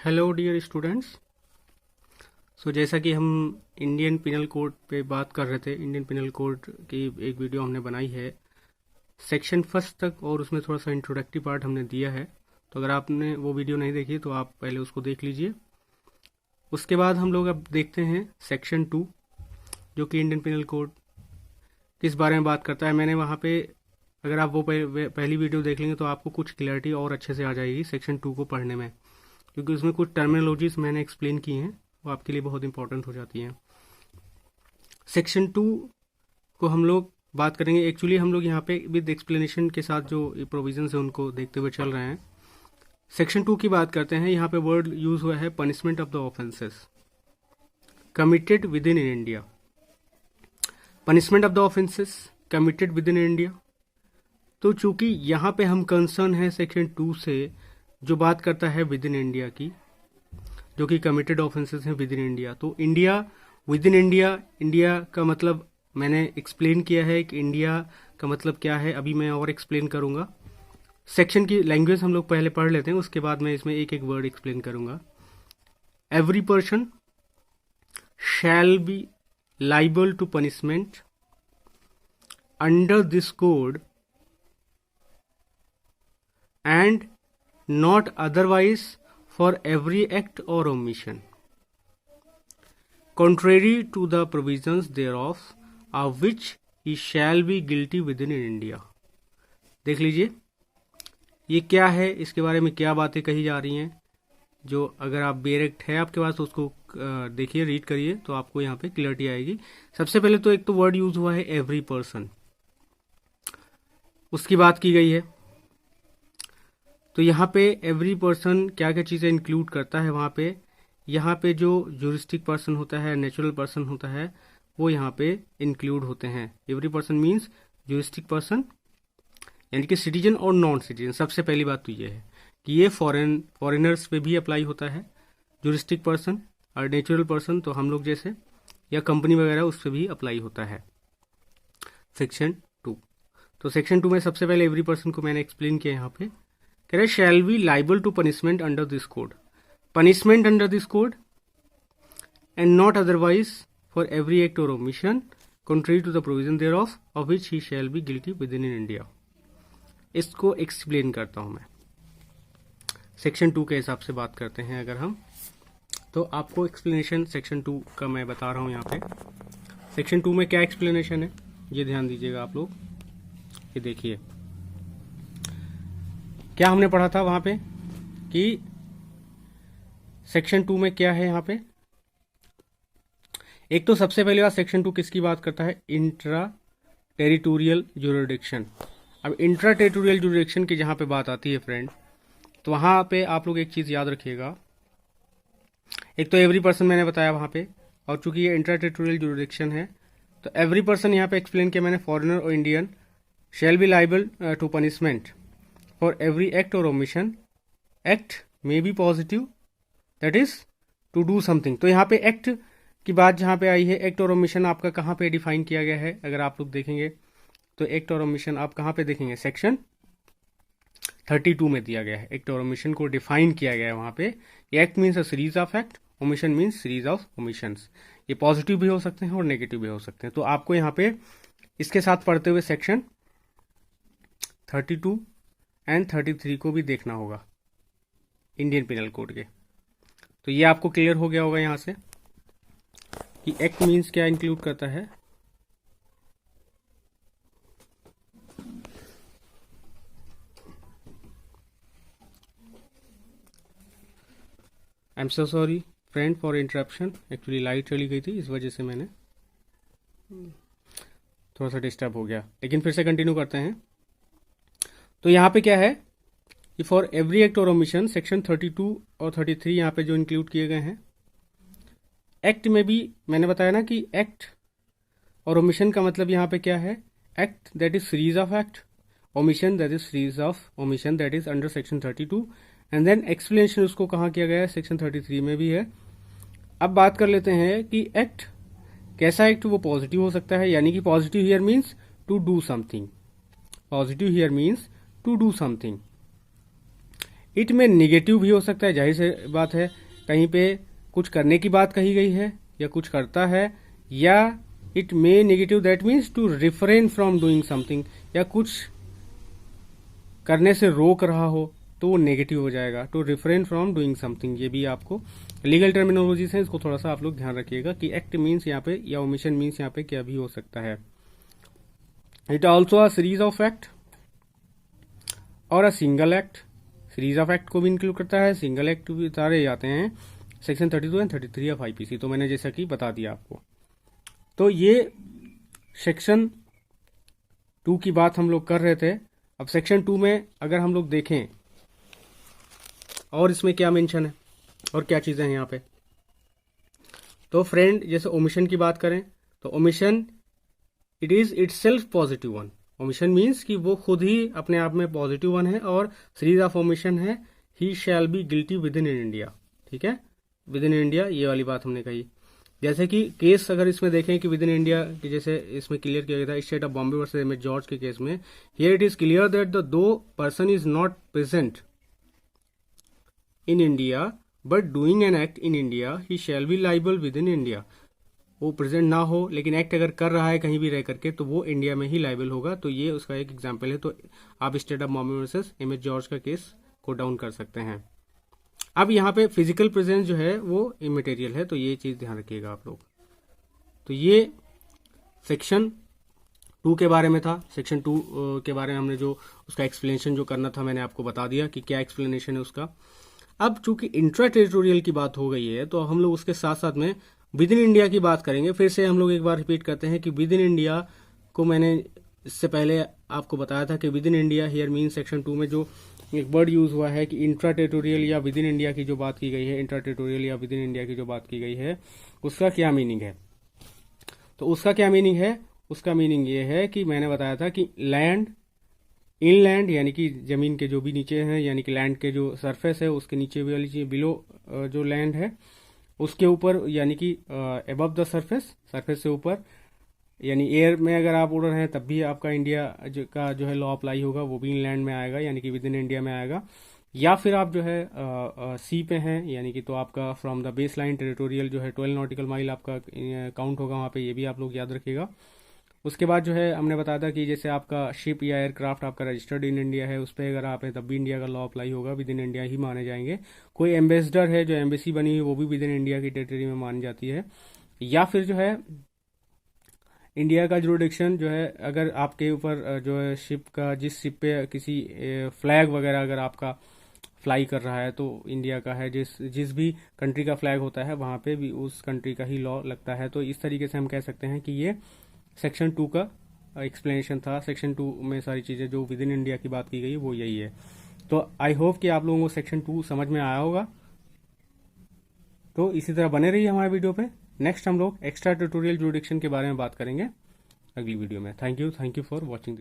Hello dear students. जैसा कि हम इंडियन पिनल कोड पे बात कर रहे थे, इंडियन पिनल कोड की एक वीडियो हमने बनाई है सेक्शन फर्स्ट तक, और उसमें थोड़ा सा इंट्रोडक्टरी पार्ट हमने दिया है। तो अगर आपने वो वीडियो नहीं देखी तो आप पहले उसको देख लीजिए। उसके बाद हम लोग अब देखते हैं सेक्शन 2, जो कि इंडियन पिनल कोड किस बारे में बात करता है। मैंने वहाँ पे, अगर आप वो पहली वीडियो देख लेंगे तो आपको कुछ क्लैरिटी और अच्छे से आ जाएगी सेक्शन 2 को पढ़ने में, क्योंकि उसमें कुछ टर्मिनोलॉजीज मैंने एक्सप्लेन की हैं, वो आपके लिए बहुत इंपॉर्टेंट हो जाती हैं। सेक्शन 2 को हम लोग बात करेंगे। एक्चुअली हम लोग यहाँ पे विद एक्सप्लेनेशन के साथ जो प्रोविजन है उनको देखते हुए चल रहे हैं। सेक्शन 2 की बात करते हैं। यहाँ पे वर्ड यूज हुआ है punishment of the offences committed with in India. Punishment of the offences committed with in India. तो चूंकि यहाँ पे हम कंसर्न है सेक्शन 2 से, जो बात करता है विद इन इंडिया की, जो कि कमिटेड ऑफेंसेस हैं विद इन इंडिया। तो India, with in India, India का मतलब मैंने एक्सप्लेन किया है कि इंडिया का मतलब क्या है, अभी मैं और एक्सप्लेन करूंगा। सेक्शन की लैंग्वेज हम लोग पहले पढ़ लेते हैं, उसके बाद मैं इसमें एक एक वर्ड एक्सप्लेन करूंगा। Every person shall be liable to punishment under this code and not otherwise for every act or omission contrary to the provisions thereof of which he shall be guilty within India। देख लीजिए ये क्या है, इसके बारे में क्या बातें कही जा रही हैं। जो अगर आप बेयर एक्ट है आपके पास तो उसको देखिए, रीड करिए, तो आपको यहाँ पे क्लियरिटी आएगी। सबसे पहले तो एक तो वर्ड यूज हुआ है एवरी पर्सन, उसकी बात की गई है। तो यहाँ पे एवरी पर्सन क्या क्या चीज़ें इंक्लूड करता है वहाँ पे। यहाँ पे जो ज्यूरिस्टिक पर्सन होता है, नेचुरल पर्सन होता है, वो यहाँ पे इंक्लूड होते हैं। Every person means juristic person, यानी कि सिटीजन और नॉन सिटीजन। सबसे पहली बात तो ये है कि ये फॉरेनर्स पे भी अप्लाई होता है ज्यूरिस्टिक पर्सन, और नेचुरल पर्सन तो हम लोग जैसे, या कंपनी वगैरह, उस पर भी अप्लाई होता है सेक्शन 2। तो सेक्शन 2 में सबसे पहले एवरी पर्सन को मैंने एक्सप्लेन किया यहाँ पे। कह रहे shall be liable to punishment under this code, punishment under this code and not otherwise for every act और omission contrary to the provision there of which he shall be guilty within India. इसको explain करता हूं मैं। Section 2 के हिसाब से बात करते हैं अगर हम, तो आपको एक्सप्लेनेशन सेक्शन 2 का मैं बता रहा हूं यहाँ पे। सेक्शन 2 में क्या एक्सप्लेनेशन है ये ध्यान दीजिएगा आप लोग। ये देखिए क्या हमने पढ़ा था वहां पे कि सेक्शन 2 में क्या है। यहाँ पे एक तो सबसे पहली बात, सेक्शन 2 किसकी बात करता है? Intra territorial jurisdiction. अब इंट्रा टेरिटोरियल जुरिडिक्शन की जहां पे बात आती है फ्रेंड, तो वहां पे आप लोग एक चीज याद रखिएगा। एक तो एवरी पर्सन मैंने बताया वहां पे, और चूंकि ये इंट्रा टेरिटोरियल जुरिडिक्शन है तो एवरी पर्सन यहाँ पे एक्सप्लेन किया मैंने, फॉरेनर और Indian shall be liable to punishment for every act और omission. Act may be positive, that is to do something. तो यहाँ पे एक्ट की बात जहाँ पे आई है, एक्ट और ओमिशन आपका कहाँ पे डिफाइन किया गया है? अगर आप लोग देखेंगे तो एक्ट और ओमिशन आप कहाँ पे देखेंगे? सेक्शन 32 में दिया गया है। एक्ट और ओमिशन को डिफाइन किया गया है वहाँ पे। Act means a series of act, omission means series of omissions. ये पॉजिटिव भी हो सकते हैं और नेगेटिव भी हो सकते हैं। तो आपको यहाँ पे इसके साथ पढ़ते हुए सेक्शन 32 एंड 33 को भी देखना होगा इंडियन पिनल कोड के। तो ये आपको क्लियर हो गया होगा यहां से कि एक्ट मीन्स क्या इंक्लूड करता है। I am so sorry friend for interruption, actually light चली गई थी, इस वजह से मैंने थोड़ा सा डिस्टर्ब हो गया। लेकिन फिर से कंटिन्यू करते हैं। तो यहाँ पे क्या है कि फॉर एवरी एक्ट और ओमिशन सेक्शन 32 और 33 यहाँ पे जो इंक्लूड किए गए हैं। एक्ट में भी मैंने बताया ना कि एक्ट और ओमिशन का मतलब यहाँ पे क्या है? Act that is series of act, omission that is series of omission, that is under section 32। And then explanation उसको कहाँ किया गया है? सेक्शन 33 में भी है। अब बात कर लेते हैं कि एक्ट कैसा एक्ट? वो पॉजिटिव हो सकता है, यानी कि positive here means to do something. Positive here means to do something. It में नेगेटिव भी हो सकता है, जाहिर सी बात है, कहीं पे कुछ करने की बात कही गई है या कुछ करता है, या it may negative that means to refrain from doing something, या कुछ करने से रोक रहा हो तो वो नेगेटिव हो जाएगा। To refrain from doing something, ये भी आपको लीगल टर्मिनोलॉजीज है, इसको थोड़ा सा आप लोग ध्यान रखिएगा कि एक्ट मीन्स यहाँ पे या ओमिशन मीन्स यहाँ पे क्या भी हो सकता है। It also a series of act और a single act, series of act को भी इंक्लूड करता है, सिंगल एक्ट भी सारे आते हैं सेक्शन 32 एंड 33 ऑफ आईपीसी। तो मैंने जैसा कि बता दिया आपको। तो ये सेक्शन 2 की बात हम लोग कर रहे थे। अब सेक्शन 2 में अगर हम लोग देखें और इसमें क्या मेंशन है और क्या चीजें हैं यहाँ पे, तो फ्रेंड जैसे ओमिशन की बात करें तो omission it is itself positive one. Omission means कि वो खुद ही अपने आप में पॉजिटिव वन है, और सीरीज ऑफ ओमिशन है he shall be guilty within India. ठीक है, विद इन इंडिया ये वाली बात हमने कही। जैसे कि केस अगर इसमें देखें कि विद इन इंडिया की, जैसे इसमें क्लियर किया गया था state of Bombay versus M H George के केस में, here it is clear that the though person is not present in India but doing an act in India he shall be liable within India. वो present ना हो लेकिन act अगर कर रहा है कहीं भी रह करके तो वो इंडिया में ही लाइबल होगा। तो ये उसका एक एग्जाम्पल है। तो आप state of Bombay versus M H George का केस को डाउन कर सकते हैं। अब यहाँ पे फिजिकल प्रेजेंस जो है वो इमेटेरियल है, तो ये चीज ध्यान रखिएगा आप लोग। तो ये सेक्शन 2 के बारे में था। सेक्शन 2 के बारे में हमने जो उसका एक्सप्लेनेशन जो करना था मैंने आपको बता दिया कि क्या एक्सप्लेनेशन है उसका। अब चूंकि इंट्रा टेरिटोरियल की बात हो गई है तो हम लोग उसके साथ साथ में विद इन इंडिया की बात करेंगे। फिर से हम लोग एक बार रिपीट करते हैं कि विद इन इंडिया को मैंने इससे पहले आपको बताया था कि with in India here mean section 2 में जो एक वर्ड यूज हुआ है कि इंट्रा टेरिटोरियल या विद इन इंडिया की जो बात की गई है, इंट्रा टेरिटोरियल या विद इन इंडिया की जो बात की गई है, उसका क्या मीनिंग है। तो उसका क्या मीनिंग है, उसका मीनिंग ये है कि मैंने बताया था कि लैंड, इनलैंड यानी कि जमीन के जो भी नीचे हैं, यानी कि लैंड के जो सरफेस है उसके नीचे वाली चीज बिलो जो लैंड है उसके ऊपर, यानी कि अबव द सरफेस, सरफेस से ऊपर, यानी एयर में अगर आप उड़ रहे हैं तब भी आपका इंडिया का जो है लॉ अप्लाई होगा, वो भी इनलैंड में आएगा यानी कि विद इन इंडिया में आएगा। या फिर आप जो है सी पे हैं यानी कि तो आपका from the base line territorial जो है 12 नॉटिकल माइल आपका काउंट होगा वहाँ पे, ये भी आप लोग याद रखिएगा। उसके बाद जो है हमने बताया था कि जैसे आपका शिप या एयरक्राफ्ट आपका रजिस्टर्ड इन इंडिया है उस पर अगर आप है तब भी इंडिया का लॉ अप्लाई होगा, विद इन इंडिया ही माने जाएंगे। कोई एम्बेसडर है जो एम्बेसी बनी हुई वो भी विद इन इंडिया की टेरिटरी में मानी जाती है। या फिर जो है इंडिया का जुरिडिक्शन जो है अगर आपके ऊपर जो है शिप का, जिस शिप पे किसी फ्लैग वगैरह अगर आपका फ्लाई कर रहा है तो इंडिया का है, जिस जिस भी कंट्री का फ्लैग होता है वहां पे भी उस कंट्री का ही लॉ लगता है। तो इस तरीके से हम कह सकते हैं कि ये सेक्शन 2 का एक्सप्लेनेशन था। सेक्शन 2 में सारी चीजें जो विद इन इंडिया की बात की गई वो यही है। तो आई होप कि आप लोगों को सेक्शन 2 समझ में आया होगा। तो इसी तरह बने रहिए हमारे वीडियो पे। नेक्स्ट हम लोग एक्स्ट्रा टेरिटोरियल जुरिडिक्शन के बारे में बात करेंगे अगली वीडियो में। Thank you for watching.